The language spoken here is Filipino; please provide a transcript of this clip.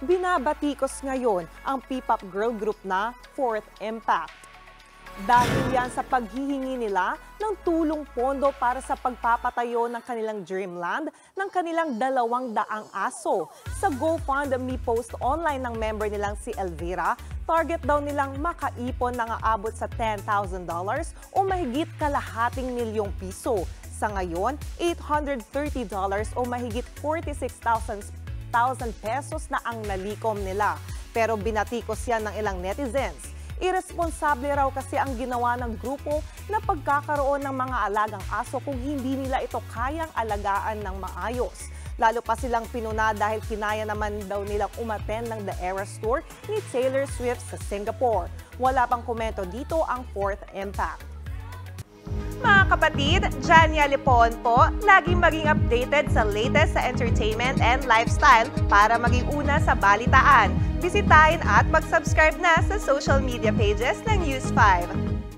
binabatikos ngayon ang P-pop girl group na Fourth Impact. Dahil yan sa paghihingi nila ng tulong pondo para sa pagpapatayo ng kanilang dreamland ng kanilang 200 aso. Sa GoFundMe post online ng member nilang si Elvira, target daw nilang makaipon ng aabot sa $10,000 o mahigit kalahating milyong piso. Sa ngayon, $830 o mahigit 46,000 pesos na ang nalikom nila. Pero binatikos yan ng ilang netizens. Irresponsable raw kasi ang ginawa ng grupo na pagkakaroon ng mga alagang aso kung hindi nila ito kayang alagaan ng maayos. Lalo pa silang pinuna dahil kinaya naman daw nilang umattend ng The Eras Tour ni Taylor Swift sa Singapore. Wala pang komento dito ang Fourth Impact. Mga kapatid, Jania Lipon po, laging maging updated sa latest sa entertainment and lifestyle para maging una sa balitaan. Bisitahin at mag-subscribe na sa social media pages ng News 5.